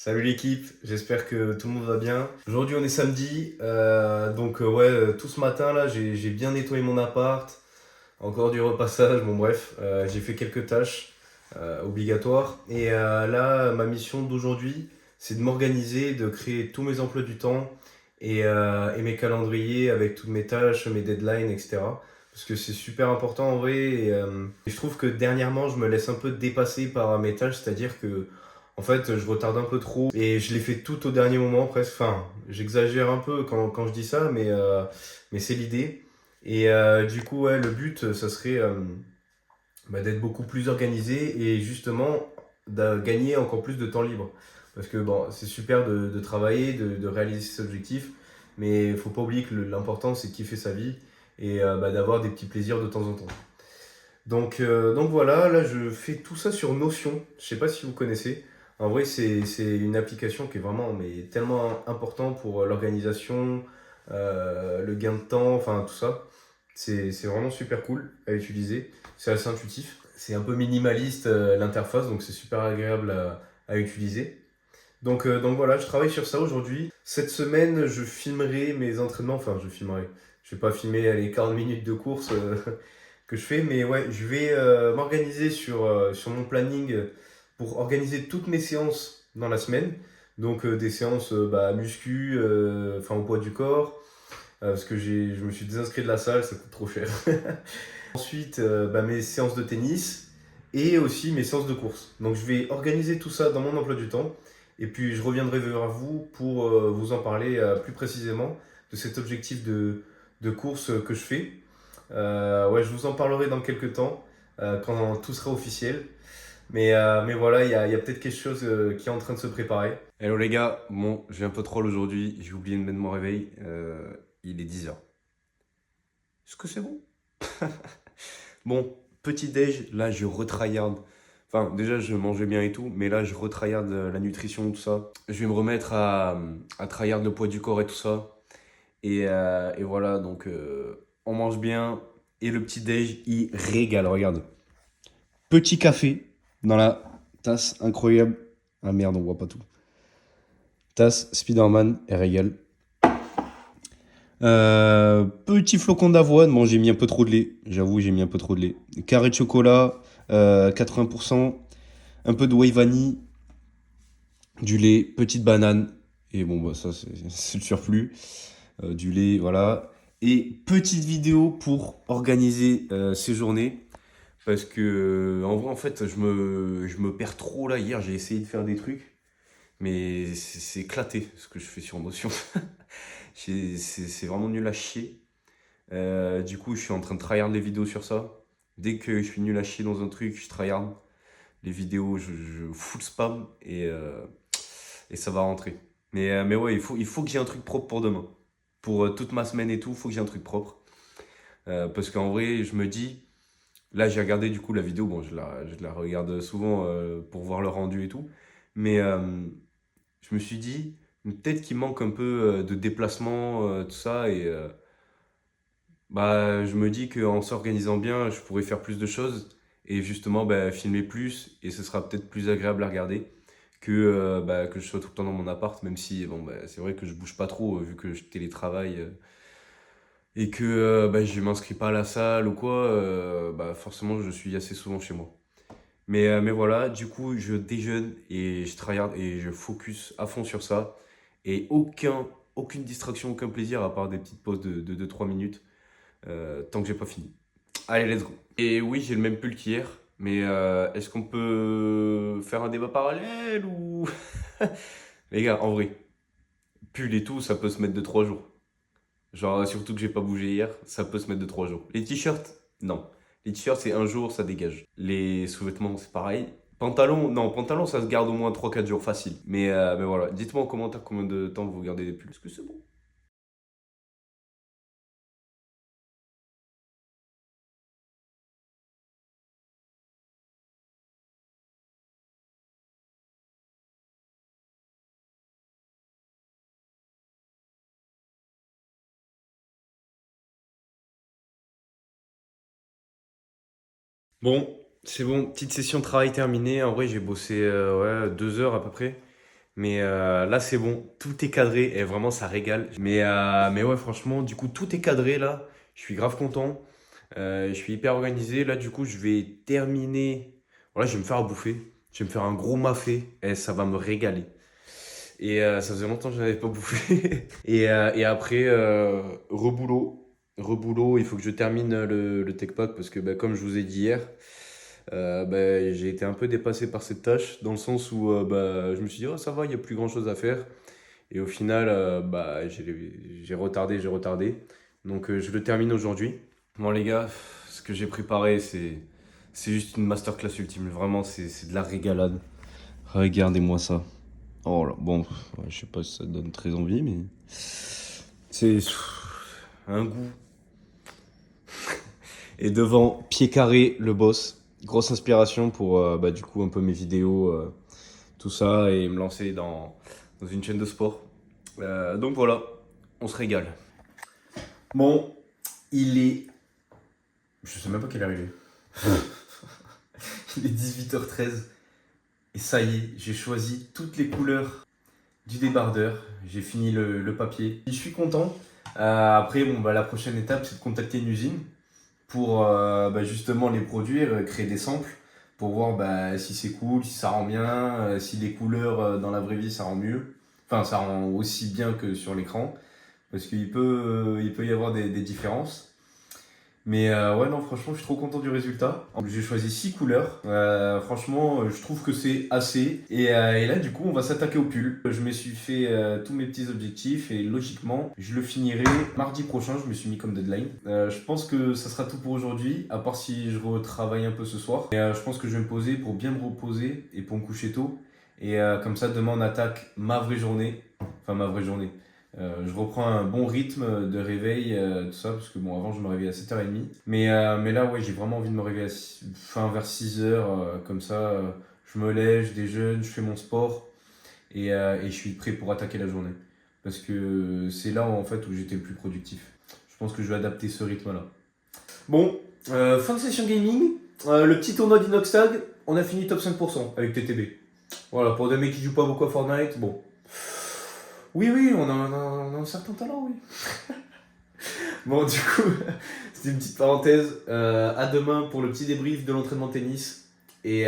Salut l'équipe, j'espère que tout le monde va bien. Aujourd'hui on est samedi, tout ce matin là j'ai bien nettoyé mon appart, encore du repassage, bon bref, j'ai fait quelques tâches obligatoires. Là ma mission d'aujourd'hui c'est de m'organiser, de créer tous mes emplois du temps et mes calendriers avec toutes mes tâches, mes deadlines, etc. Parce que c'est super important en vrai et je trouve que dernièrement je me laisse un peu dépasser par mes tâches, c'est-à-dire que en fait, je retarde un peu trop et je l'ai fait tout au dernier moment presque. Enfin, j'exagère un peu quand je dis ça, mais c'est l'idée. Du coup, ouais, le but, ça serait d'être beaucoup plus organisé et justement de gagner encore plus de temps libre. Parce que bon, c'est super de travailler, de réaliser ses objectifs, mais il faut pas oublier que l'important, c'est de kiffer sa vie et d'avoir des petits plaisirs de temps en temps. Donc voilà, là je fais tout ça sur Notion. Je sais pas si vous connaissez. En vrai, c'est une application qui est vraiment mais tellement importante pour l'organisation, le gain de temps, enfin tout ça. C'est vraiment super cool à utiliser. C'est assez intuitif. C'est un peu minimaliste l'interface, donc c'est super agréable à utiliser. Donc voilà, je travaille sur ça aujourd'hui. Cette semaine, je filmerai mes entraînements. Enfin, je filmerai. Je vais pas filmer les 40 minutes de course que je fais, mais ouais, je vais m'organiser sur mon planning pour organiser toutes mes séances dans la semaine. Donc des séances muscu, enfin au poids du corps, parce que je me suis désinscrit de la salle, ça coûte trop cher. Ensuite, mes séances de tennis et aussi mes séances de course. Donc je vais organiser tout ça dans mon emploi du temps et puis je reviendrai vers vous pour vous en parler plus précisément de cet objectif de course que je fais. Ouais, je vous en parlerai dans quelques temps quand tout sera officiel. Mais voilà, il y a peut-être quelque chose qui est en train de se préparer. Hello les gars, bon, j'ai un peu de troll aujourd'hui, j'ai oublié de mettre mon réveil, il est 10 heures. Est-ce que c'est bon? Bon, petit déj, là je retryhard. Enfin, déjà je mangeais bien et tout, mais là je retryhard la nutrition, tout ça. Je vais me remettre à tryhard le poids du corps et tout ça. Et voilà, donc on mange bien. Et le petit déj, il régale, regarde. Petit café dans la tasse, incroyable. Ah merde, on voit pas tout. Tasse Spider-Man, elle régale. Petit flocon d'avoine, bon j'ai mis un peu trop de lait, j'avoue j'ai mis un peu trop de lait. Carré de chocolat, 80%, un peu de whey vanille, du lait, petite banane, et bon bah ça c'est le surplus, du lait, voilà. Et petite vidéo pour organiser ces journées, parce que en vrai en fait je me perds trop là, hier j'ai essayé de faire des trucs, mais c'est éclaté ce que je fais sur Notion. C'est vraiment nul à chier. Du coup, je suis en train de tryhard les vidéos sur ça. Dès que je suis nul à chier dans un truc, je tryhard les vidéos, je fous le spam et ça va rentrer. Mais ouais, il faut que j'ai un truc propre pour demain. Pour toute ma semaine et tout, il faut que j'ai un truc propre. Parce qu'en vrai, je me dis, là j'ai regardé du coup la vidéo, bon, je la regarde souvent pour voir le rendu et tout. Mais je me suis dit, peut-être qu'il manque un peu de déplacement, tout ça. Bah, je me dis qu'en s'organisant bien, je pourrais faire plus de choses et justement bah, filmer plus et ce sera peut-être plus agréable à regarder que je sois tout le temps dans mon appart, même si bon, bah, c'est vrai que je bouge pas trop vu que je télétravaille et que bah, je m'inscris pas à la salle ou quoi, bah, forcément je suis assez souvent chez moi. Mais voilà, du coup je déjeune et je tryhard et je focus à fond sur ça et aucune distraction, aucun plaisir à part des petites pauses de 2-3 minutes tant que j'ai pas fini. Allez, let's go. Et oui, j'ai le même pull qu'hier, mais est-ce qu'on peut faire un débat parallèle ou... Les gars, en vrai, pull et tout, ça peut se mettre de 3 jours. Genre, surtout que j'ai pas bougé hier, ça peut se mettre de 3 jours. Les t-shirts, non. Les t-shirts, c'est un jour, ça dégage. Les sous-vêtements, c'est pareil. Pantalon, non, pantalon, ça se garde au moins 3-4 jours, facile. Mais voilà, dites-moi en commentaire combien de temps vous gardez des pulls. Est-ce que c'est bon? Bon, c'est bon, petite session de travail terminée. En vrai, j'ai bossé ouais, 2 heures à peu près. Mais là, c'est bon, tout est cadré et vraiment, ça régale. Mais ouais, franchement, du coup, tout est cadré là. Je suis grave content. Je suis hyper organisé. Là, du coup, je vais terminer. Voilà, je vais me faire à bouffer. Je vais me faire un gros mafé et ça va me régaler. Et ça faisait longtemps que je n'avais pas bouffé. Et après, reboulot. Reboulot, il faut que je termine le tech pack parce que, bah, comme je vous ai dit hier, bah, j'ai été un peu dépassé par cette tâche dans le sens où bah, je me suis dit, oh, ça va, il n'y a plus grand chose à faire. Et au final, bah, j'ai retardé, j'ai retardé. Donc, je le termine aujourd'hui. Bon, les gars, ce que j'ai préparé, c'est juste une masterclass ultime. Vraiment, c'est de la régalade. Regardez-moi ça. Oh là, bon, ouais, je sais pas si ça donne très envie, mais. C'est un goût. Et devant, pied carré, le boss. Grosse inspiration pour bah, du coup un peu mes vidéos, tout ça, et me lancer dans une chaîne de sport. Donc voilà, on se régale. Bon, il est. Je sais même pas quelle heure il est. Il est 18h13. Et ça y est, j'ai choisi toutes les couleurs du débardeur. J'ai fini le papier. Je suis content. Après, bon, bah, la prochaine étape, c'est de contacter une usine pour bah, justement les produire, créer des samples pour voir bah, si c'est cool, si ça rend bien, si les couleurs dans la vraie vie ça rend mieux. Enfin, ça rend aussi bien que sur l'écran parce il peut y avoir des différences. Mais ouais, non, franchement, je suis trop content du résultat. En plus, j'ai choisi 6 couleurs. Franchement, je trouve que c'est assez. Et là, du coup, on va s'attaquer au pull. Je me suis fait tous mes petits objectifs et logiquement, je le finirai mardi prochain. Je me suis mis comme deadline. Je pense que ça sera tout pour aujourd'hui, à part si je retravaille un peu ce soir. Et je pense que je vais me poser pour bien me reposer et pour me coucher tôt. Et comme ça, demain, on attaque ma vraie journée. Enfin, ma vraie journée. Je reprends un bon rythme de réveil, tout ça, parce que bon, avant je me réveillais à 7h30. Mais là, ouais, j'ai vraiment envie de me réveiller vers 6h, comme ça, je me lève, je déjeune, je fais mon sport et je suis prêt pour attaquer la journée. Parce que c'est là en fait où j'étais le plus productif. Je pense que je vais adapter ce rythme-là. Bon, fin de session gaming, le petit tournoi d'Inoxtag, on a fini top 5% avec TTB. Voilà, pour des mecs qui jouent pas beaucoup à Fortnite, bon. Oui, oui, on a un certain talent, oui. Bon, du coup, c'était une petite parenthèse. À demain pour le petit débrief de l'entraînement de tennis. Et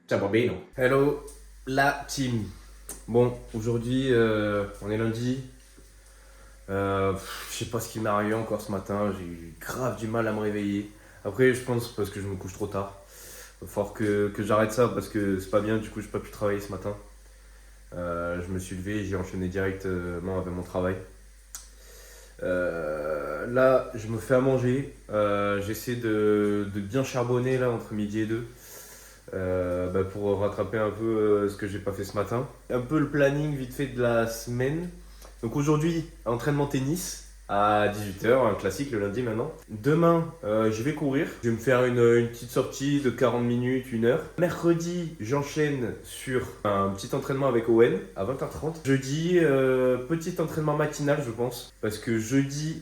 ciao, bambino. Hello, la team. Bon, aujourd'hui, on est lundi. Je sais pas ce qui m'est arrivé encore ce matin. J'ai eu grave du mal à me réveiller. Après, je pense parce que je me couche trop tard. Il va falloir que j'arrête ça parce que c'est pas bien. Du coup, j'ai pas pu travailler ce matin. Je me suis levé et j'ai enchaîné directement avec mon travail. Là, je me fais à manger. J'essaie de bien charbonner là entre midi et deux bah, pour rattraper un peu ce que j'ai pas fait ce matin. Un peu le planning vite fait de la semaine. Donc aujourd'hui, entraînement tennis à 18h, un classique le lundi maintenant. Demain, je vais courir. Je vais me faire une petite sortie de 40 minutes, 1 heure. Mercredi, j'enchaîne sur un petit entraînement avec Owen à 20h30. Jeudi, petit entraînement matinal, je pense. Parce que jeudi,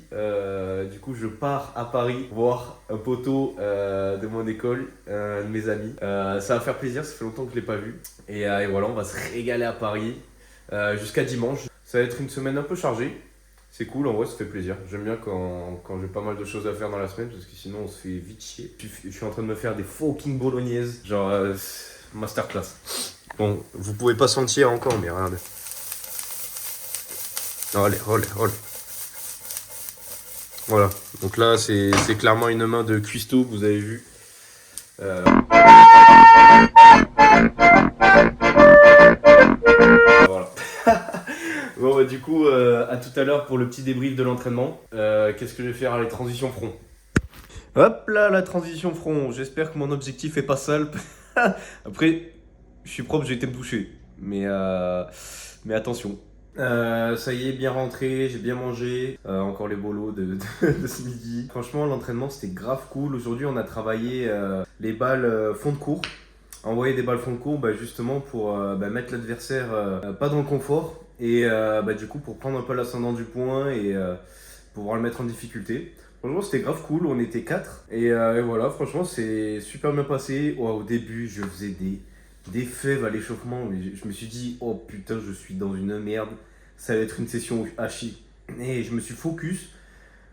du coup, je pars à Paris voir un poteau de mon école, un de mes amis. Ça va faire plaisir, ça fait longtemps que je ne l'ai pas vu. Et voilà, on va se régaler à Paris jusqu'à dimanche. Ça va être une semaine un peu chargée. C'est cool, en vrai, ça fait plaisir. J'aime bien quand j'ai pas mal de choses à faire dans la semaine, parce que sinon on se fait vite chier. Je suis en train de me faire des fucking bolognaises, genre masterclass. Bon, vous pouvez pas sentir encore, mais regardez. Allez, allez, allez. Voilà, donc là c'est clairement une main de cuistot que vous avez vu. Voilà. Bon, bah, du coup, à tout à l'heure pour le petit débrief de l'entraînement. Qu'est-ce que je vais faire? Les transitions front. Hop là, la transition front. J'espère que mon objectif est pas sale. Après, je suis propre, j'ai été me doucher. Mais attention. Ça y est, bien rentré, j'ai bien mangé. Encore les bolos de ce midi. Franchement, l'entraînement c'était grave cool. Aujourd'hui, on a travaillé les balles fond de cours. Envoyer des balles fond de cours bah, justement pour mettre l'adversaire pas dans le confort et du coup pour prendre un peu l'ascendant du point et pouvoir le mettre en difficulté. Franchement c'était grave cool, on était 4 et voilà franchement c'est super bien passé. Au début je faisais des des fèves à l'échauffement. Mais je me suis dit, oh putain, je suis dans une merde. Ça va être une session à chier. Et je me suis focus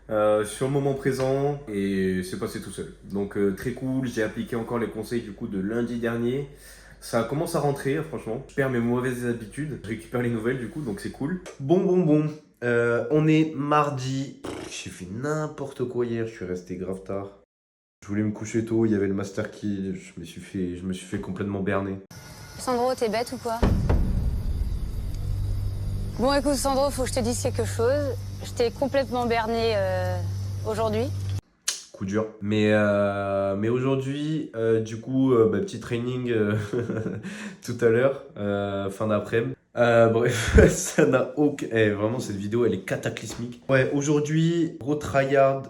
sur le moment présent et c'est passé tout seul. Donc très cool, j'ai appliqué encore les conseils du coup de lundi dernier. Ça commence à rentrer, franchement. Je perds mes mauvaises habitudes, je récupère les nouvelles du coup, donc c'est cool. Bon. On est mardi. J'ai fait n'importe quoi hier, je suis resté grave tard. Je voulais me coucher tôt, il y avait le master qui. Je me suis fait complètement berner. Sandro, t'es bête ou quoi? Bon, écoute, Sandro, faut que je te dise quelque chose. Je t'ai complètement berné aujourd'hui. Coup dur. Mais aujourd'hui, du coup, petit training tout à l'heure, fin d'après-midi. Bref, ça n'a aucun. Vraiment, cette vidéo, elle est cataclysmique. Ouais, aujourd'hui, gros tryhard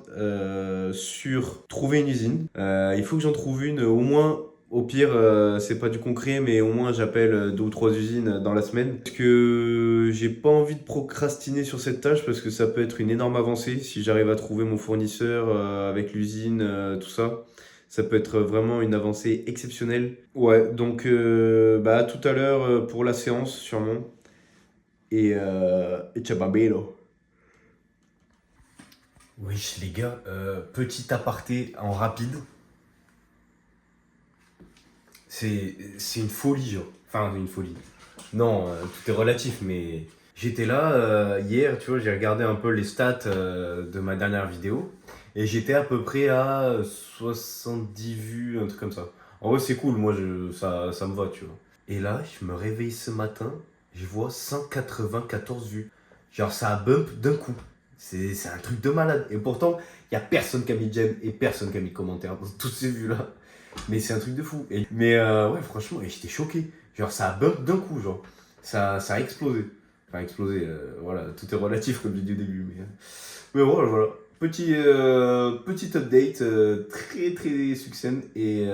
sur trouver une usine. Il faut que j'en trouve une, au moins. Au pire, c'est pas du concret, mais au moins j'appelle 2 ou 3 usines dans la semaine. Parce que j'ai pas envie de procrastiner sur cette tâche parce que ça peut être une énorme avancée si j'arrive à trouver mon fournisseur avec l'usine, tout ça. Ça peut être vraiment une avancée exceptionnelle. Ouais, donc à tout à l'heure pour la séance, sûrement. Et ciao babelo. Wesh les gars, petit aparté en rapide. C'est une folie, genre. Enfin, une folie. Non, tout est relatif, mais j'étais là hier, tu vois, j'ai regardé un peu les stats de ma dernière vidéo. Et j'étais à peu près à 70 vues, un truc comme ça. En vrai, c'est cool, moi, ça me va, tu vois. Et là, je me réveille ce matin, je vois 194 vues. Genre, ça a bump d'un coup. C'est un truc de malade. Et pourtant, il n'y a personne qui a mis j'aime et personne qui a mis commentaire dans toutes ces vues-là. Mais c'est un truc de fou. Mais ouais, franchement, j'étais choqué. Genre, ça a bump d'un coup, genre. Ça a explosé. Enfin, explosé, voilà, tout est relatif comme j'ai dit au début. Mais voilà. Petite update très succincte et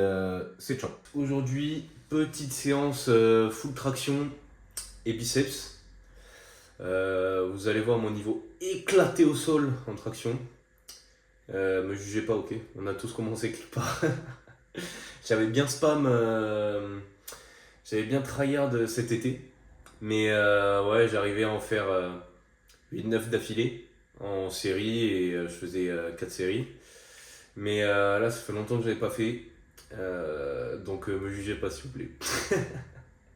c'est ciao. Aujourd'hui, petite séance full traction et biceps. Vous allez voir mon niveau éclaté au sol en traction. Me jugez pas, ok? On a tous commencé quelque part. J'avais bien j'avais bien tryhard cet été. Mais ouais, j'arrivais à en faire 8-9 d'affilée en série et je faisais 4 séries. Mais là, ça fait longtemps que je n'avais pas fait. Donc me jugez pas s'il vous plaît.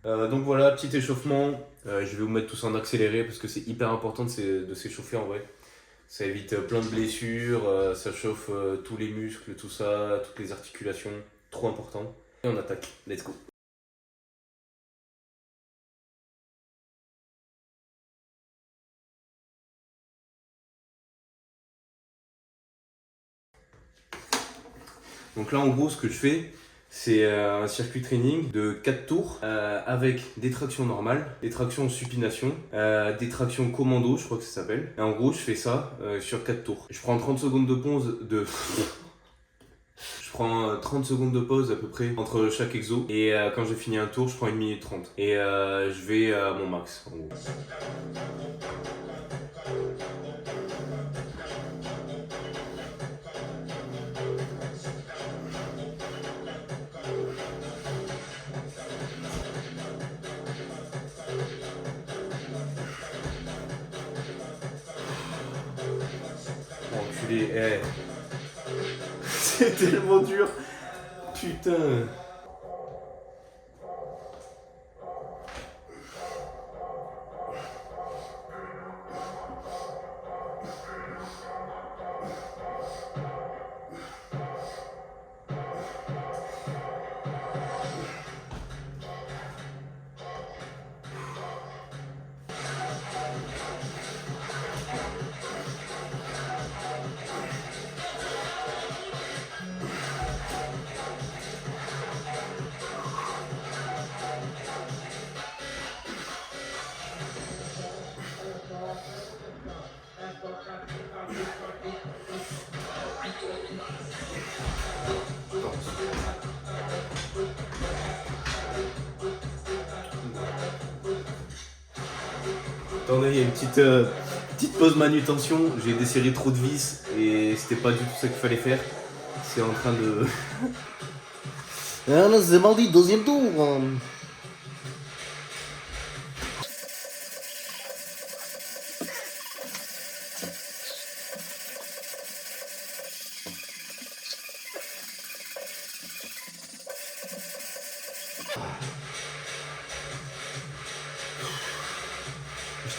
Donc voilà, petit échauffement. Je vais vous mettre tous en accéléré parce que c'est hyper important de s'échauffer en vrai. Ça évite plein de blessures, ça chauffe tous les muscles, tout ça, toutes les articulations. Trop important. Et on attaque. Let's go. Donc là, en gros, ce que je fais, c'est un circuit training de 4 tours avec des tractions normales, des tractions supination, des tractions commando, je crois que ça s'appelle. Et en gros, je fais ça sur 4 tours. Je prends 30 secondes de pause Je prends 30 secondes de pause à peu près entre chaque exo. Et quand j'ai fini un tour, je prends 1 minute 30. Et je vais à mon max, en gros. Enculé, c'est tellement dur. Putain. Attendez, il y a une petite pause manutention. J'ai desserré trop de vis et c'était pas du tout ça qu'il fallait faire. C'est en train de. Ah là, c'est mardi, deuxième tour.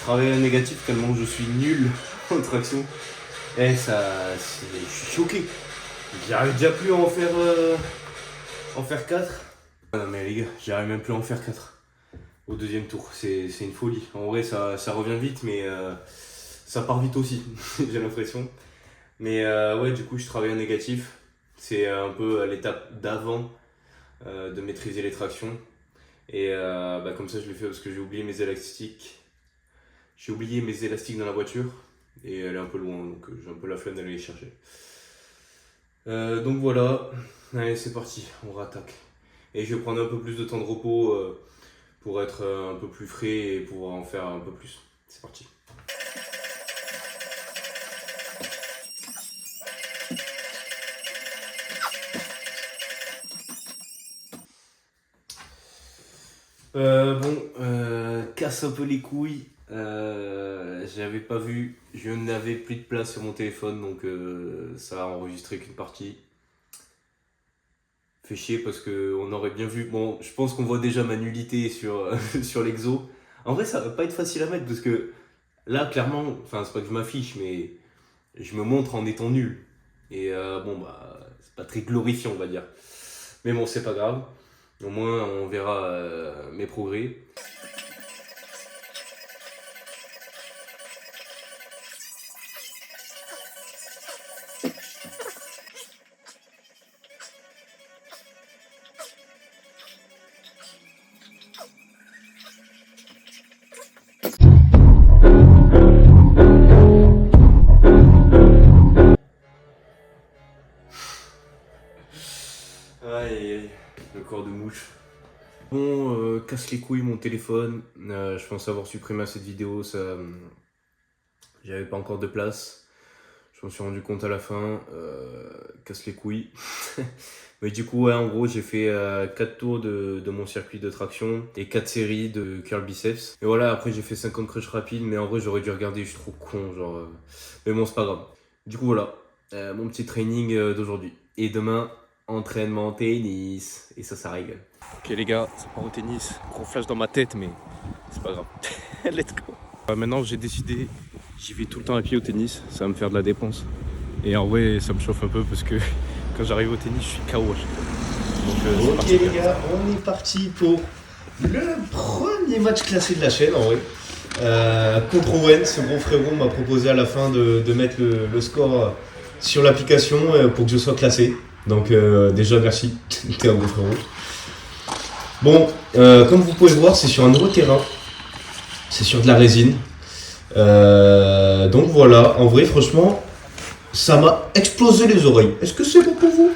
travaille à négatif tellement je suis nul en traction. Et ça, je suis choqué. J'arrive déjà plus à en faire 4. Non mais les gars, j'arrive même plus à en faire 4 au deuxième tour. C'est une folie. En vrai, ça revient vite, mais ça part vite aussi, j'ai l'impression. Mais ouais, du coup, je travaille en négatif. C'est un peu l'étape d'avant de maîtriser les tractions. Et comme ça, je l'ai fait parce que j'ai oublié mes élastiques. J'ai oublié mes élastiques dans la voiture. Et elle est un peu loin, donc j'ai un peu la flemme d'aller les chercher. Donc voilà, allez c'est parti, on rattaque. Et je vais prendre un peu plus de temps de repos pour être un peu plus frais et pouvoir en faire un peu plus. C'est parti. Casse un peu les couilles. J'avais pas vu, je n'avais plus de place sur mon téléphone, donc ça a enregistré qu'une partie. Fait chier parce qu'on aurait bien vu. Bon, je pense qu'on voit déjà ma nullité sur l'exo. En vrai, ça va pas être facile à mettre parce que là, clairement, enfin, c'est pas que je m'affiche, mais je me montre en étant nul. Et c'est pas très glorifiant, on va dire. Mais bon, c'est pas grave. Au moins, on verra mes progrès. Aïe, le corps de mouche. Bon, casse les couilles mon téléphone. Je pense avoir supprimé cette vidéo, j'avais pas encore de place. Je m'en suis rendu compte à la fin. Casse les couilles. Mais du coup, ouais, en gros, j'ai fait 4 tours de mon circuit de traction et 4 séries de curl biceps. Et voilà, après j'ai fait 50 crush rapides, mais en vrai, j'aurais dû regarder, je suis trop con, genre. Mais bon, c'est pas grave. Du coup, voilà, mon petit training d'aujourd'hui. Et demain, entraînement tennis. Et ça régale. Ok les gars, ça part au tennis. Gros flash dans ma tête, mais c'est pas grave. Let's go. Maintenant, j'ai décidé, j'y vais tout le temps à pied au tennis. Ça va me faire de la dépense. Et en vrai, ça me chauffe un peu parce que quand j'arrive au tennis, je suis KO à chaque fois. Donc, Ok les gars, on est parti pour le premier match classé de la chaîne en vrai. Contre Owen, ce bon frérot m'a proposé à la fin de mettre le score sur l'application pour que je sois classé. Donc déjà merci, t'es un bon frérot. Bon, comme vous pouvez le voir, c'est sur un nouveau terrain. C'est sur de la résine. Donc voilà, en vrai franchement, ça m'a explosé les oreilles. Est-ce que c'est bon pour vous ?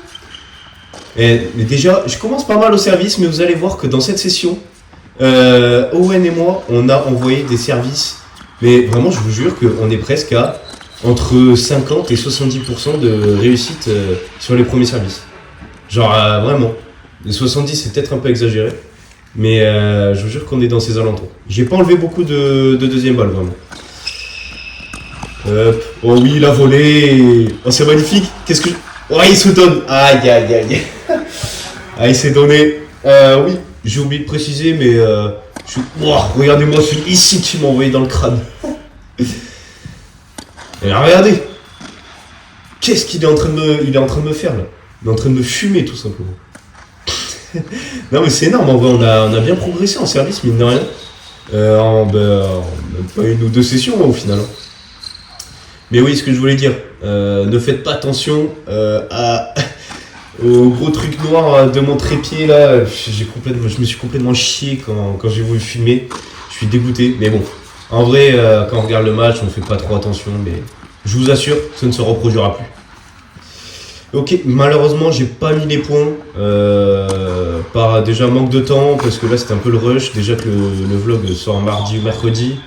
Mais déjà, je commence pas mal au service, mais vous allez voir que dans cette session, Owen et moi, on a envoyé des services. Mais vraiment, je vous jure qu'on est presque à entre 50 et 70% de réussite sur les premiers services. Genre vraiment. Les 70, c'est peut-être un peu exagéré. Mais je vous jure qu'on est dans ces alentours. J'ai pas enlevé beaucoup de deuxième balle, vraiment. Oh oui, la volée. Oh, c'est magnifique. Qu'est-ce que... Oh, il se donne. Aïe, aïe, aïe. Ah, il s'est donné. Oui, j'ai oublié de préciser, mais... regardez-moi celui-ci qui m'a envoyé dans le crâne. Et là, regardez. Qu'est-ce qu'il est en train de me faire, là ? Il est en train de me fumer, tout simplement. Non, mais c'est énorme. En vrai, on a bien progressé en service, mine de rien. Pas une ou deux sessions, au final. Mais oui, ce que je voulais dire, ne faites pas attention au gros truc noir de mon trépied là. Je me suis complètement chié quand j'ai voulu filmer. Je suis dégoûté, mais bon. En vrai, quand on regarde le match, on fait pas trop attention, mais je vous assure, ça ne se reproduira plus. Ok, malheureusement, j'ai pas mis les points par déjà manque de temps, parce que là c'était un peu le rush. Déjà que le vlog sort mardi ou mercredi.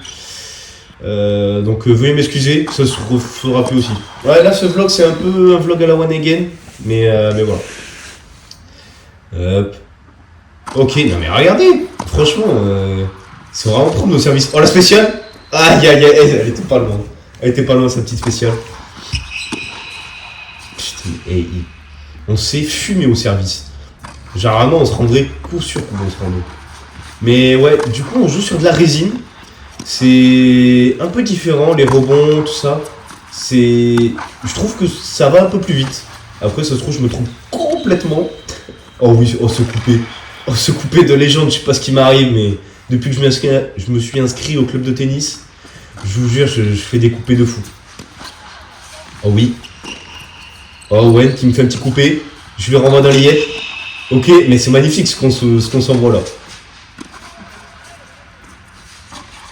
Donc veuillez m'excuser, ça se refera plus aussi. Ouais, là ce vlog c'est un peu un vlog à la one again, mais voilà. Ok, non mais regardez, franchement, c'est vraiment propre nos services. Oh la spéciale. Aïe aïe aïe, elle était pas loin. Elle était pas loin sa petite spéciale. Putain, on s'est fumé au service. Généralement on se rendrait coup sur coup on se rendrait. Mais ouais, du coup on joue sur de la résine. C'est un peu différent, les rebonds, tout ça. Je trouve que ça va un peu plus vite. Après, ça se trouve, je me trompe complètement. Oh oui, oh ce coupé. Oh ce coupé de légende, je sais pas ce qui m'arrive, mais depuis que je me suis inscrit au club de tennis, je vous jure, je fais des coupés de fou. Oh oui. Oh Owen qui me fait un petit coupé. Je lui renvoie dans les yettes. Ok, mais c'est magnifique ce qu'on s'envoie là.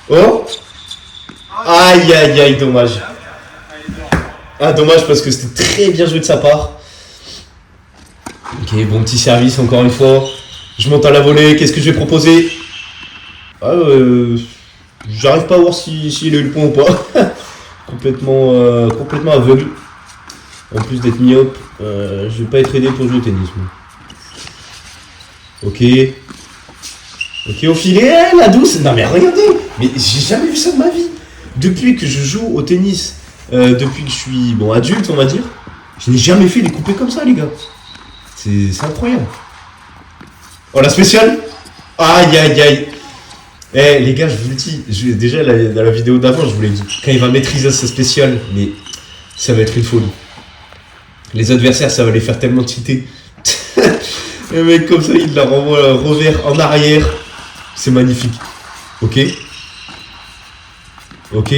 Oh. Aïe aïe aïe, dommage. Ah dommage parce que c'était très bien joué de sa part. Ok, bon petit service encore une fois. Je monte à la volée, qu'est-ce que je vais proposer? J'arrive pas à voir s'il a eu le point ou pas. complètement aveugle. En plus d'être myope, je vais pas être aidé pour jouer au tennis. Moi. Ok. Ok, au filet, la douce. Non mais regardez, mais j'ai jamais vu ça de ma vie. Depuis que je joue au tennis, depuis que je suis adulte, on va dire, je n'ai jamais fait des coupés comme ça, les gars. C'est incroyable. Oh, la spéciale. Aïe, aïe, aïe. Eh, les gars, je vous le dis, déjà dans la vidéo d'avant, je vous l'ai dit, quand il va maîtriser sa spéciale, mais ça va être une folie. Les adversaires, ça va les faire tellement cheater. Le mec, comme ça, il la renvoie revers en arrière. C'est magnifique. Ok. Ok.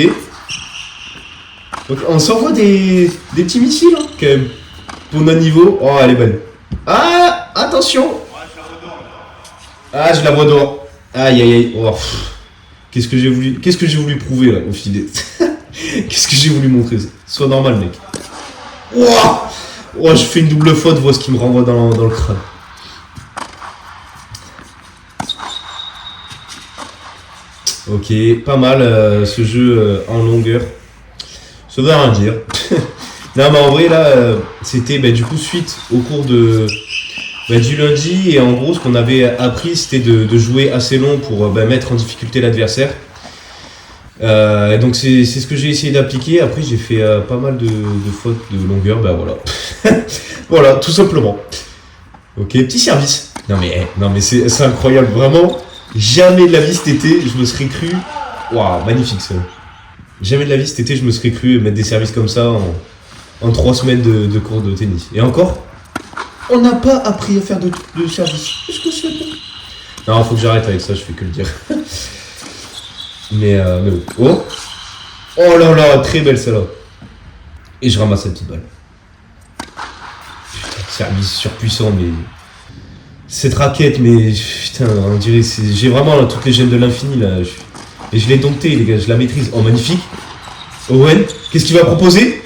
On s'envoie des petits missiles, hein, quand même. Pour notre niveau. Oh, elle est belle. Ah, attention. Ah, je la vois dehors. Aïe, aïe, aïe. Oh, qu'est-ce que j'ai voulu prouver, là, au filet. Qu'est-ce que j'ai voulu montrer. Sois normal, mec. Ouah. Oh, je fais une double faute, vois ce qui me renvoie dans le crâne. Ok, pas mal ce jeu en longueur. Ça veut rien dire. Non, mais en vrai, là, c'était du coup suite au cours du lundi. Et en gros, ce qu'on avait appris, c'était de jouer assez long pour mettre en difficulté l'adversaire. Donc, c'est ce que j'ai essayé d'appliquer. Après, j'ai fait pas mal de fautes de longueur. Voilà. Voilà, tout simplement. Ok, petit service. Non, mais c'est incroyable, vraiment. Jamais de la vie cet été, je me serais cru. Waouh, magnifique ça. Jamais de la vie cet été, je me serais cru mettre des services comme ça en 3 semaines de cours de tennis. Et encore, on n'a pas appris à faire de services. Est-ce que c'est bon? Non, faut que j'arrête avec ça, je fais que le dire. mais oh. Oh là là, très belle celle-là. Et je ramasse la petite balle. Putain, service surpuissant, mais. Cette raquette, mais putain, on dirait j'ai vraiment là, toutes les gemmes de l'infini là. Et je l'ai dompté, les gars, je la maîtrise. Oh, magnifique. Owen, qu'est-ce qu'il va proposer?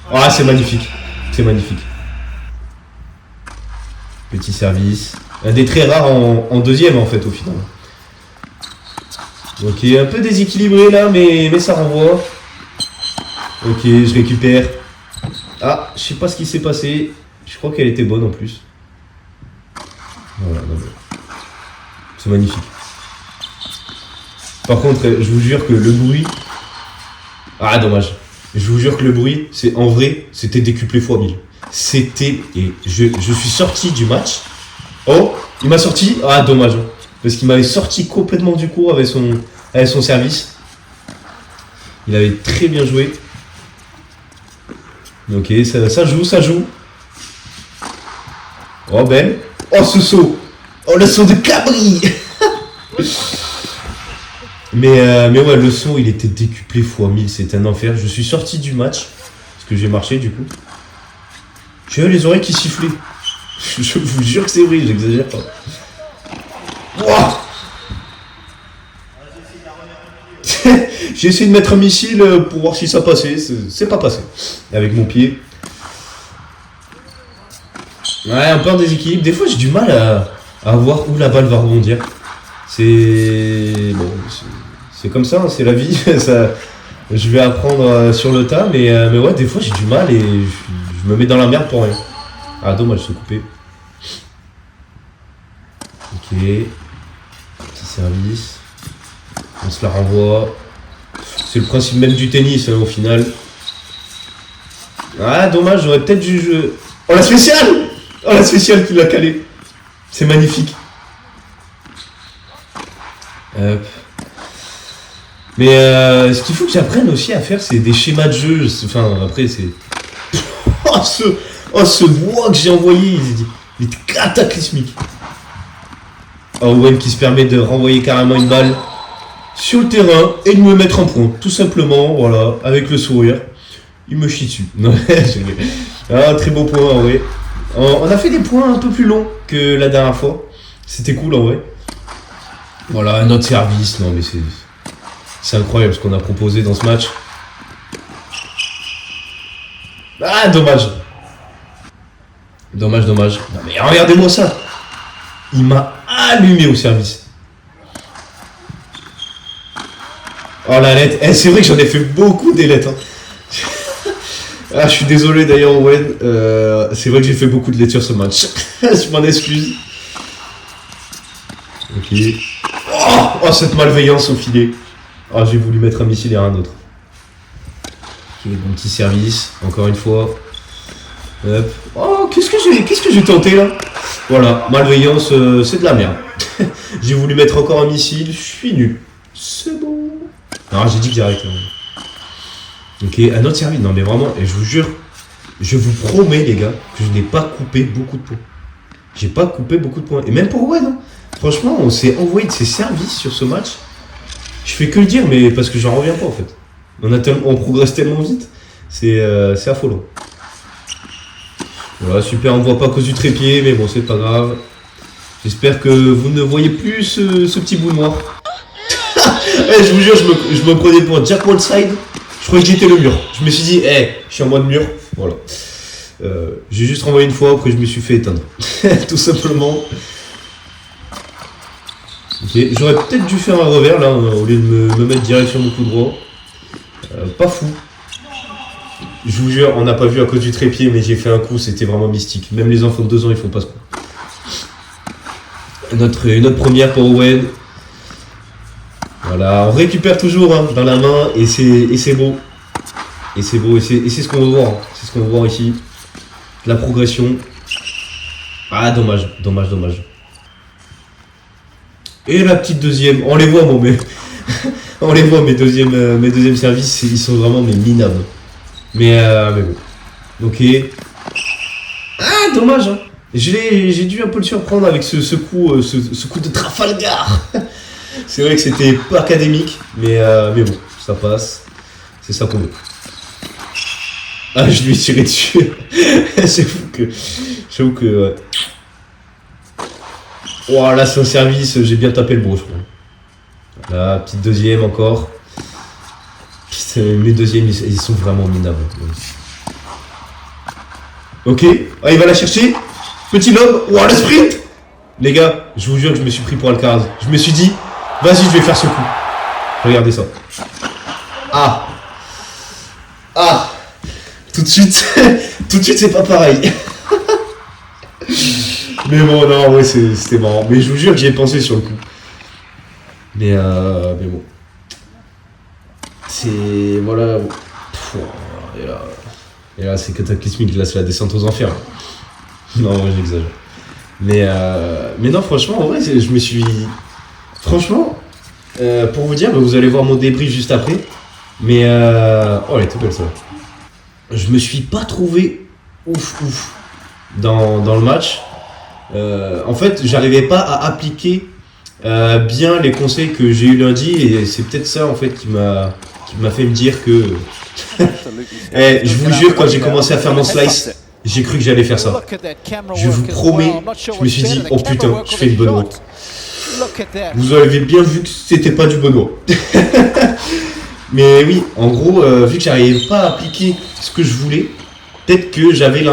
Ah, c'est magnifique. C'est magnifique. Petit service. Un des très rares en deuxième en fait au final. Ok, un peu déséquilibré là, mais ça renvoie. Ok, je récupère. Ah, je sais pas ce qui s'est passé. Je crois qu'elle était bonne en plus. Voilà, c'est magnifique. Par contre, je vous jure que le bruit... Ah, dommage. Je vous jure que le bruit, en vrai, c'était décuplé x 1000. C'était... Et je suis sorti du match. Oh, il m'a sorti... Ah, dommage. Parce qu'il m'avait sorti complètement du cours avec son service. Il avait très bien joué. Ok, ça joue. Oh, belle. Oh, ce saut. Oh, le saut de Cabri. mais ouais, le saut, il était décuplé x 1000. C'était un enfer. Je suis sorti du match. Parce que j'ai marché, du coup. J'ai eu les oreilles qui sifflaient. Je vous jure que c'est vrai, j'exagère pas. Wow. J'ai essayé de mettre un missile pour voir si ça passait. C'est pas passé. Avec mon pied. Ouais, un peu en déséquilibre. Des fois, j'ai du mal à voir où la balle va rebondir. C'est comme ça, hein, c'est la vie. Ça, je vais apprendre sur le tas, mais ouais, des fois, j'ai du mal et je me mets dans la merde pour rien. Ah, dommage, c'est coupé. Ok. Petit service. On se la renvoie. C'est le principe même du tennis, hein, au final. Ah, dommage, j'aurais peut-être dû jouer. Oh, la spéciale! Oh, la spéciale qui l'a calé. C'est magnifique. Hop. Mais ce qu'il faut que j'apprenne aussi à faire, c'est des schémas de jeu. Enfin, après, c'est... ce bois que j'ai envoyé, il est cataclysmique. Owen qui se permet de renvoyer carrément une balle sur le terrain et de me mettre en point. Tout simplement, voilà, avec le sourire. Il me chie dessus. Non, très beau point en vrai. On a fait des points un peu plus longs que la dernière fois. C'était cool en vrai. Voilà, notre service. Non mais c'est incroyable ce qu'on a proposé dans ce match. Ah, dommage. Dommage. Non mais regardez-moi ça. Il m'a allumé au service. Oh la lettre. C'est vrai que j'en ai fait beaucoup des lettres. Ah, je suis désolé d'ailleurs, Owen. C'est vrai que j'ai fait beaucoup de lettres sur ce match. Je m'en excuse. Ok. Oh, cette malveillance au filet. Oh, j'ai voulu mettre un missile et rien d'autre. Ok, bon petit service. Encore une fois. Hop. Oh, qu'est-ce que j'ai tenté là? Voilà, malveillance, c'est de la merde. J'ai voulu mettre encore un missile, je suis nul. C'est bon. Non, j'ai dit que j'arrêtais. Ok, un autre service. Non mais vraiment, et je vous jure, je vous promets les gars, que je n'ai pas coupé beaucoup de points. J'ai pas coupé beaucoup de points. Et même pour Owen, hein. Franchement, on s'est envoyé de ses services sur ce match. Je fais que le dire, mais parce que j'en reviens pas en fait. On progresse tellement vite, c'est affolant. Voilà, super, on ne voit pas à cause du trépied, mais bon, c'est pas grave. J'espère que vous ne voyez plus ce petit bout noir. Je vous jure, je me prenais pour un Jack Wallside. Je croyais que j'étais le mur. Je me suis dit, je suis en mode mur. Voilà. J'ai juste renvoyé une fois, après je me suis fait éteindre. Tout simplement. Ok, j'aurais peut-être dû faire un revers là, au lieu de me mettre direct sur mon coup droit. Pas fou. Je vous jure, on n'a pas vu à cause du trépied, mais j'ai fait un coup, c'était vraiment mystique. Même les enfants de 2 ans, ils font pas ce coup. Une autre première pour Owen. Voilà, on récupère toujours hein, dans la main, et c'est beau. Et c'est beau, et c'est ce qu'on veut voir. Hein. C'est ce qu'on veut voir ici. La progression. Ah, dommage. Et la petite deuxième. On les voit, moi, mais... on les voit, mes deuxièmes services, ils sont vraiment minables. Mais bon. Ok. Ah, dommage. Hein. J'ai dû un peu le surprendre avec ce coup de Trafalgar. C'est vrai que c'était pas académique, mais bon, ça passe. C'est ça qu'on veut. Ah, je lui ai tiré dessus. J'avoue que ouais. Oh, là, c'est un service, j'ai bien tapé le beau, je crois. Là, petite deuxième encore. Putain, mes deuxièmes, ils sont vraiment minables. Ok, il va la chercher. Petit lob. Oh, le sprint. Les gars, je vous jure que je me suis pris pour Alcaraz. Je me suis dit, vas-y, je vais faire ce coup. Regardez ça. Ah. Tout de suite, c'est pas pareil. Mais bon, non, ouais, c'était marrant. Mais je vous jure que j'y ai pensé sur le coup. Mais bon. C'est... Voilà. Et là, c'est cataclysmique. Là, c'est la descente aux enfers. Non, moi, j'exagère. Mais non, franchement, en vrai, je me suis... Franchement, pour vous dire, vous allez voir mon débrief juste après. Mais... Oh, elle est toute belle, ça. Je me suis pas trouvé ouf dans le match. En fait, j'arrivais pas à appliquer bien les conseils que j'ai eu lundi. Et c'est peut-être ça, en fait, qui m'a fait me dire que... je vous jure, quand j'ai commencé à faire mon slice, j'ai cru que j'allais faire ça. Je vous promets, je me suis dit, oh putain, je fais une bonne route. Vous avez bien vu que c'était pas du Benoît. Mais oui, en gros, vu que j'arrivais pas à appliquer ce que je voulais, peut-être que j'avais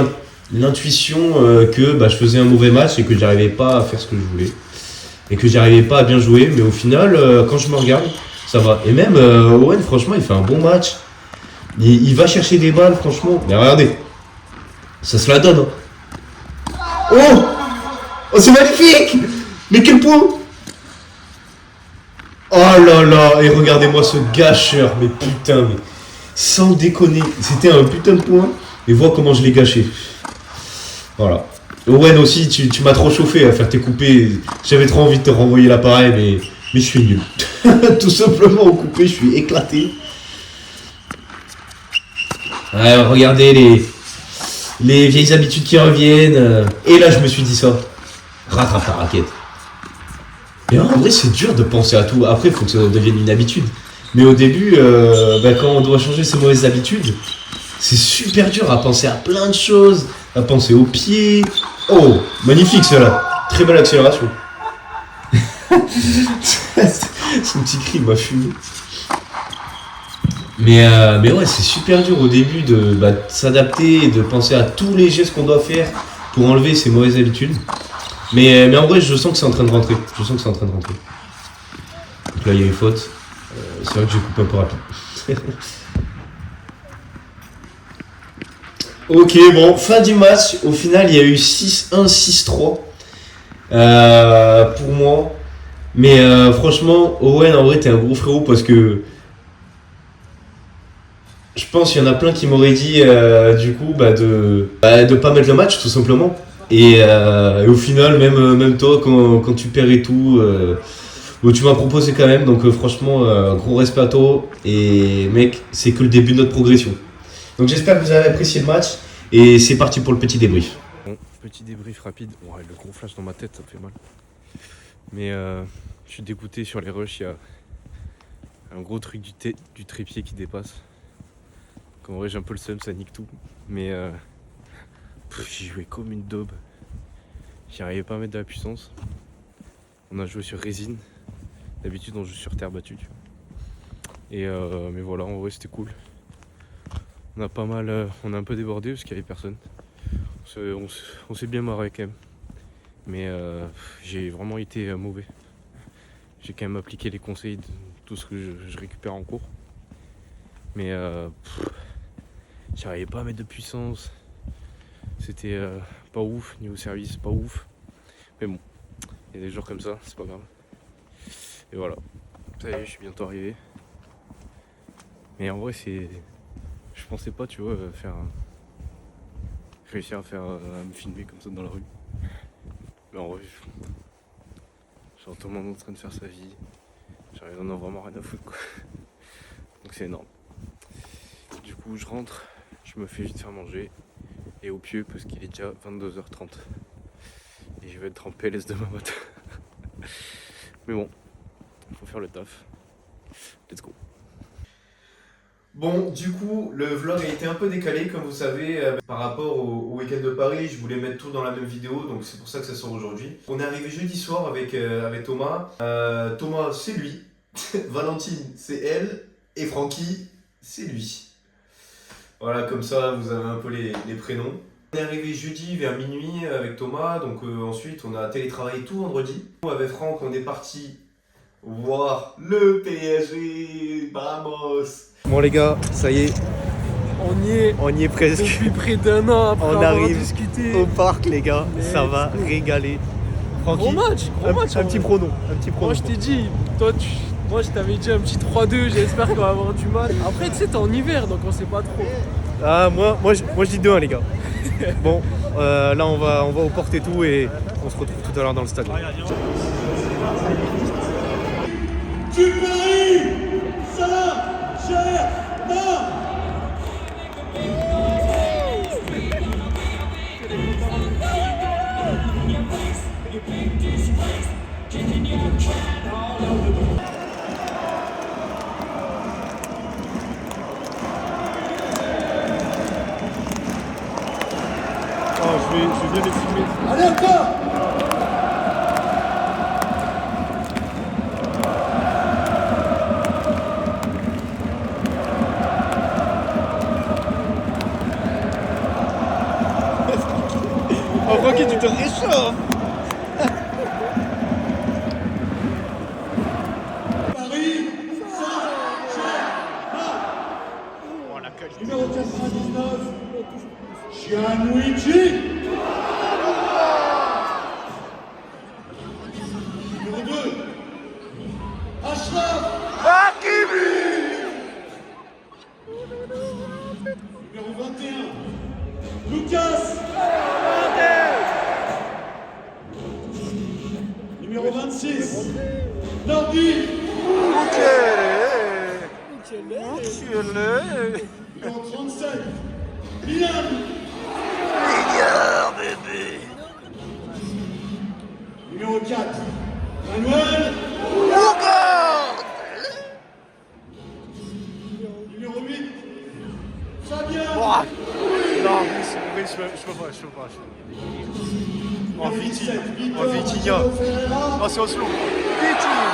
l'intuition que je faisais un mauvais match et que j'arrivais pas à faire ce que je voulais. Et que j'arrivais pas à bien jouer. Mais au final, quand je me regarde, ça va. Et même Owen, franchement, il fait un bon match. Il va chercher des balles, franchement. Mais regardez, ça se la donne. Hein. Oh, c'est magnifique. Mais quel point. Oh là là, et regardez-moi ce gâcheur, mais putain, mais sans déconner, c'était un putain de point, et vois comment je l'ai gâché. Voilà. Owen aussi, tu m'as trop chauffé à faire tes coupés, j'avais trop envie de te renvoyer l'appareil, mais Mais je suis nul. Tout simplement au coupé, je suis éclaté. Ouais, regardez les vieilles habitudes qui reviennent. Et là, je me suis dit ça. Rattrape ta raquette. Et en vrai, c'est dur de penser à tout. Après, il faut que ça devienne une habitude. Mais au début, quand on doit changer ses mauvaises habitudes, c'est super dur à penser à plein de choses. À penser aux pieds. Oh, magnifique cela. Très belle accélération. Son petit cri m'a fumé. Mais ouais, c'est super dur au début de s'adapter et de penser à tous les gestes qu'on doit faire pour enlever ces mauvaises habitudes. Mais en vrai, je sens que c'est en train de rentrer. Donc là, il y a une faute. C'est vrai que j'ai coupé un peu rapide. Ok, bon, fin du match. Au final, il y a eu 6-1, 6-3 pour moi. Mais franchement, Owen, en vrai, t'es un gros frérot parce que je pense qu'il y en a plein qui m'auraient dit du coup de pas mettre le match tout simplement. Et au final, même toi, quand tu perds et tout, tu m'as proposé quand même. Donc franchement, gros respect à toi. Et mec, c'est que le début de notre progression. Donc j'espère que vous avez apprécié le match. Et c'est parti pour le petit débrief. Bon, petit débrief rapide. Ouais, le gros flash dans ma tête, ça me fait mal. Mais je suis dégoûté sur les rushs. Il y a un gros truc du trépied qui dépasse. Comme en vrai, j'ai un peu le seum, ça nique tout. Mais j'ai joué comme une daube. J'y arrivais pas à mettre de la puissance. On a joué sur résine. D'habitude, on joue sur terre battue. Tu vois. Et mais voilà, en vrai, c'était cool. On a pas mal, on a un peu débordé parce qu'il y avait personne. On s'est bien marré quand même. Mais j'ai vraiment été mauvais. J'ai quand même appliqué les conseils de tout ce que je récupère en cours. Mais j'arrivais pas à mettre de puissance. C'était pas ouf, niveau service, pas ouf. Mais bon, il y a des jours comme ça, c'est pas grave. Et voilà, ça y est, je suis bientôt arrivé. Mais en vrai, je pensais pas, tu vois, réussir à me filmer comme ça dans la rue. Mais en vrai, genre tout le monde en train de faire sa vie. J'en ai vraiment rien à foutre, quoi. Donc c'est énorme. Du coup, je rentre, je me fais vite faire manger. Et au pieu, parce qu'il est déjà 22h30. Et je vais être en PLS demain matin. Mais bon, il faut faire le taf. Let's go. Bon, du coup, le vlog a été un peu décalé, comme vous savez, par rapport au week-end de Paris. Je voulais mettre tout dans la même vidéo, donc c'est pour ça que ça sort aujourd'hui. On est arrivé jeudi soir avec Thomas. Thomas, c'est lui. Valentine, c'est elle. Et Francky, c'est lui. Voilà, comme ça, vous avez un peu les prénoms. On est arrivé jeudi vers minuit avec Thomas, donc ensuite on a télétravaillé tout vendredi. Avec Franck, on est parti voir le PSG, vamos. Bon les gars, ça y est, on y est presque. Depuis près d'un an après On avoir arrive discuté. au parc les gars, Let's ça va go. régaler. Francky, Gros match. un petit pronom, Moi je t'ai dit, moi je t'avais dit un petit 3-2, j'espère qu'on va avoir du mal. Après tu sais t'es en hiver donc on sait pas trop. Ah moi je dis 2-1 les gars. Bon, là on va aux portes et tout et on se retrouve tout à l'heure dans le stade. Du Paris Saint-Germain. Je vais bien les filmer. Allez encore. Oh Francky, tu te réchauffes. Paris Saint-Germain. Numéro 99, Gianluigi. Numéro 2, Achraf Hakimi. Numéro 21, Lucas Numéro 26, Nordi Liam. Numéro 4, Manuel. Numéro 8, Fabien. Non, mais je peux pas. Oh, Vitinha. Oh, c'est Oslo. Vitinha.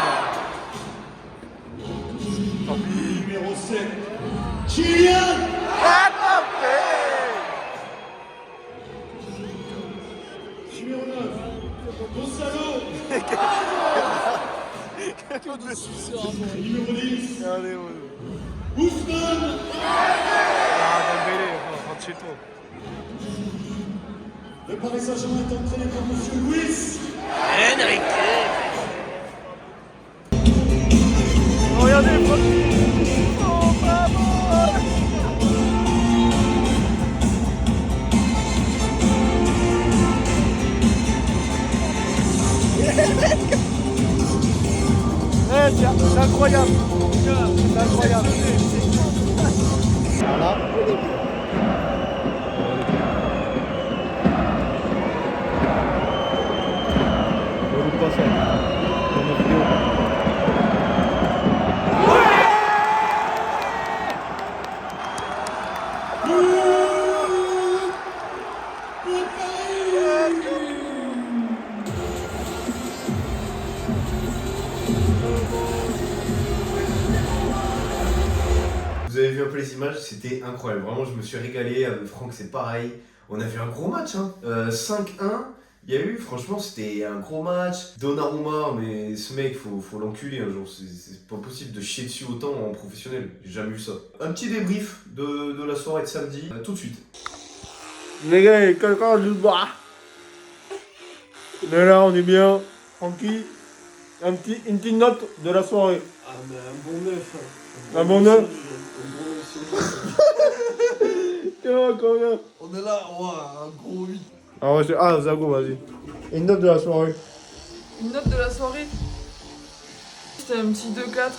Numéro 7, Kylian. Numéro 9, Gonzalo. Numéro 10, Ousmane. Dembélé, rentre chez toi. Le Paris Saint-Germain est entraîné par Monsieur Luis. Oh, regardez, oh, bravo. C'est incroyable. C'est incroyable. Voilà. On loupe pas ça. Dans ma vidéo. Vous avez vu un peu les images, c'était incroyable. Vraiment, je me suis régalé. Avec Franck, c'est pareil. On a vu un gros match, hein. 5-1. Il y a eu, franchement, c'était un gros match. Donnarumma, mais ce mec, faut l'enculer un jour. C'est pas possible de chier dessus autant en professionnel. J'ai jamais vu ça. Un petit débrief de la soirée de samedi, tout de suite. Les gars, il y a quelqu'un du bas. Mais là, on est bien. Tranquille. Une petite note de la soirée. Ah, mais un bon neuf. Un bon neuf. Combien? On est là, un gros 8. Ah, Zago, vas-y. Une note de la soirée. Une note de la soirée. C'était un petit 2-4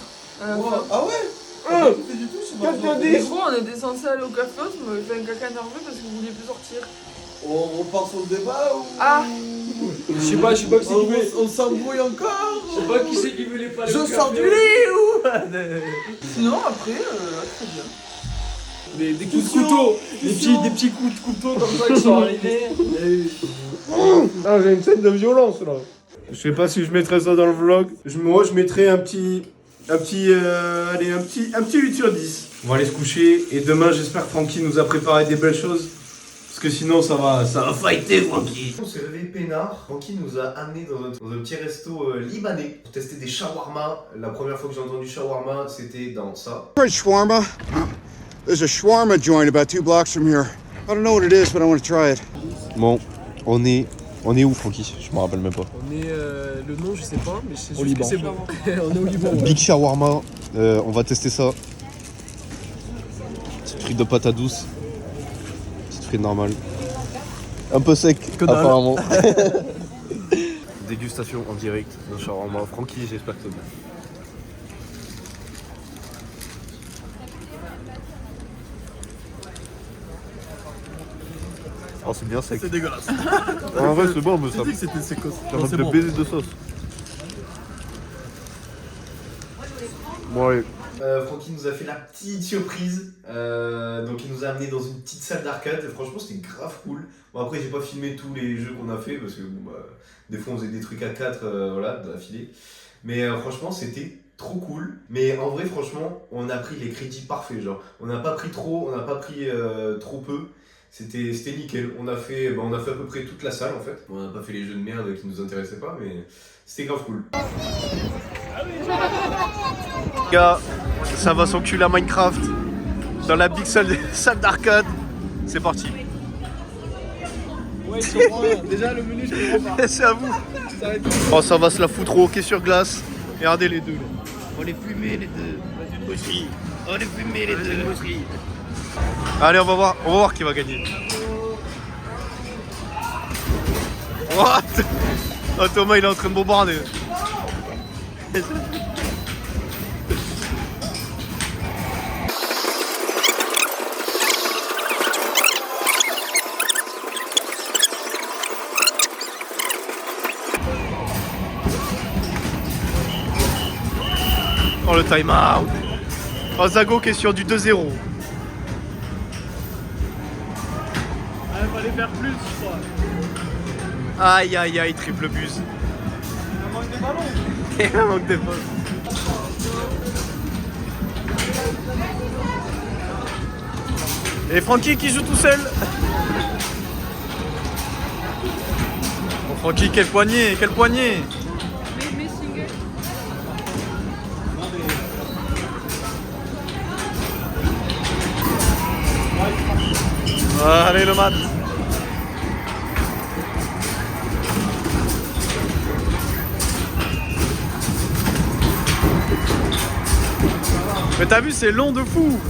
à la fin. Ah ouais? Qu'est-ce que Mais dit? gros, on était censé aller au café, vous m'avez fait un caca nerveux parce que vous vouliez plus sortir. On repart sur le débat ou... Ah! Je sais pas qui c'est qui voulait... On s'embrouille encore. Je sais pas qui c'est qui voulait pas aller au café. Je sors du lit ou... Sinon, après, très bien. Des coups de couteau. Des petits coups de couteau comme ça qui sont arrivés. Ah, j'ai une scène de violence là. Je sais pas si je mettrais ça dans le vlog. Moi, je mettrais un petit 8 sur 10. On va aller se coucher et demain, j'espère que Francky nous a préparé des belles choses. Parce que sinon, ça va fighter, Francky. On s'est réveillé peinard. Francky nous a amené dans un petit resto libanais pour tester des shawarma. La première fois que j'ai entendu shawarma, c'était dans ça. Shawarma. There's a shawarma joint about 2 blocks from here. I don't know what it is, but I want to try it. Bon, on est où, Francky? Je me rappelle même pas. On est... le nom, je sais pas, mais c'est juste que c'est bon. On est au Liban. Big Shawarma, on va tester ça. Petite frite de pâte à douce. Petite frite normale. Un peu sec, apparemment. Dégustation en direct d'un shawarma. Francky, j'espère que c'est bien. Oh, c'est bien sec. C'est dégueulasse. En vrai, c'est bon, mais ça. J'ai dit que c'était sécos. Ça va te baiser de sauce. Bon, allez. Francky nous a fait la petite surprise. Donc il nous a amené dans une petite salle d'arcade. Et franchement, c'était grave cool. Bon, après, j'ai pas filmé tous les jeux qu'on a fait parce que bon, bah, des fois, on faisait des trucs à 4 voilà, d'affilée. Mais franchement, c'était trop cool. Mais en vrai, franchement, on a pris les crédits parfaits. Genre, on n'a pas pris trop, on n'a pas pris trop peu. C'était nickel. On a fait à peu près toute la salle en fait. On n'a pas fait les jeux de merde qui nous intéressaient pas, mais c'était grave cool. Gars, ça va s'enculer à Minecraft. Dans la big salle d'arcade. C'est parti. Ouais, déjà le menu, je comprends pas. C'est à vous. Oh, ça va se la foutre au hockey sur glace. Regardez les deux là. On les fumait les deux. Aussi. On les fumait les deux. Aussi. Allez, on va voir qui va gagner. What? Oh, Thomas, il est en train de bombarder. Oh le time out. Oh Zago qui est sur du 2-0. Il fallait faire plus, je crois. Aïe aïe aïe, triple buse. Il manque des ballons. Et un manque de ballons. Et Francky qui joue tout seul. Bon Francky, quel poignet, quel poignet. Mais single. Allez le mat. Mais t'as vu, c'est long de fou.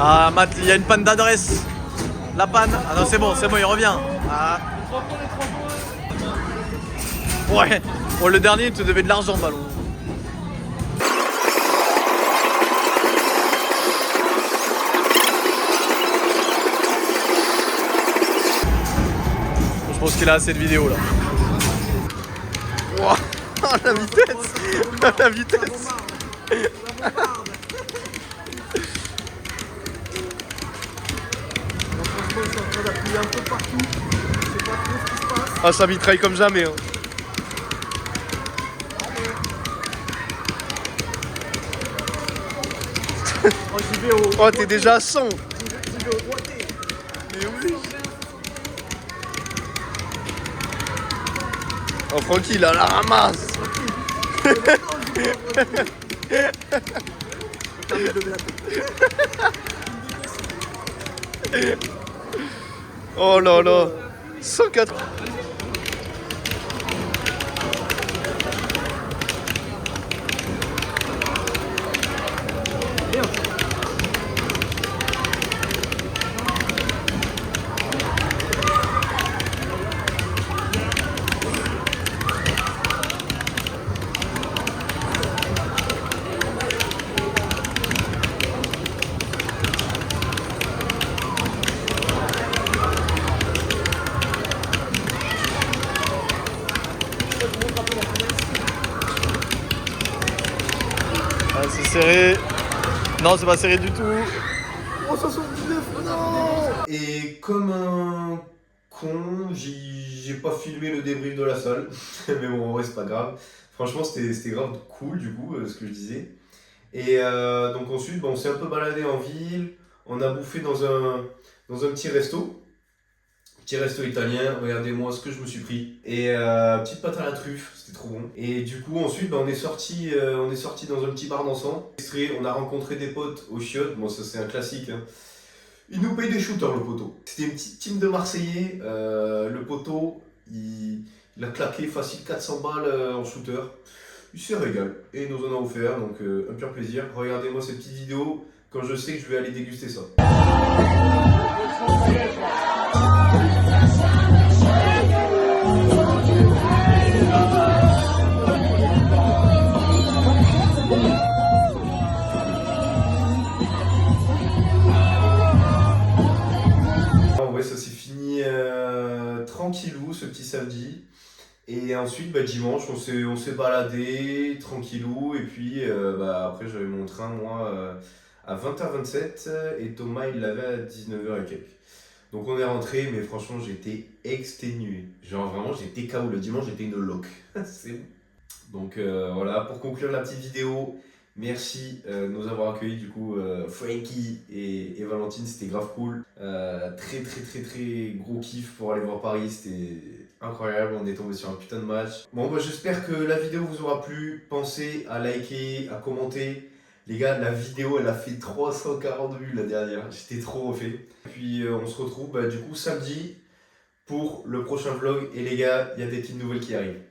Ah Matt, il y a une panne d'adresse. La panne. Ah non, c'est bon, il revient. Ah. Ouais. Bon, le dernier, il te devait de l'argent, ballon. Je pense qu'il a assez de vidéos là. Wow. Oh, la vitesse. La vitesse. Ah, ça mitraille comme jamais. Hein. Oh, t'es déjà à 100. Mais oui. Oh, Francky, il a la ramasse. Oh là là. 104. Ah, c'est serré. Non, c'est pas serré du tout. Oh, 79, non. Et comme un con, j'ai pas filmé le débrief de la salle. Mais bon, en vrai, c'est pas grave. Franchement, c'était grave cool, du coup, ce que je disais. Et donc ensuite, on s'est un peu baladé en ville. On a bouffé dans un petit resto. Petit resto italien, regardez-moi ce que je me suis pris. Et petite pâte à la truffe, c'était trop bon. Et du coup, ensuite, on est sorti dans un petit bar dansant. On a rencontré des potes au chiottes. Bon, ça c'est un classique. Hein. Il nous paye des shooters, le poteau. C'était une petite team de Marseillais. Le poteau, il a claqué facile 400 balles en shooter. Il s'est régalé. Et il nous en a offert, donc un pur plaisir. Regardez-moi ces petites vidéos quand je sais que je vais aller déguster ça. Ouais, ça s'est fini tranquillou ce petit samedi. Et ensuite, dimanche, on s'est baladé tranquillou. Et puis, après, j'avais mon train, moi, à 20h27. Et Thomas, il l'avait à 19h et quelques. Donc, on est rentré, mais franchement, j'étais exténué. Genre, vraiment, j'étais KO. Le dimanche, j'étais une loque. C'est bon. Donc, voilà, pour conclure la petite vidéo, merci de nous avoir accueillis. Du coup, Frankie et Valentine, c'était grave cool. Très, très, très, très gros kiff pour aller voir Paris. C'était incroyable, on est tombé sur un putain de match. Bon, j'espère que la vidéo vous aura plu. Pensez à liker, à commenter. Les gars, la vidéo, elle a fait 340 vues la dernière. J'étais trop refait. Puis, on se retrouve du coup samedi pour le prochain vlog. Et les gars, il y a des petites nouvelles qui arrivent.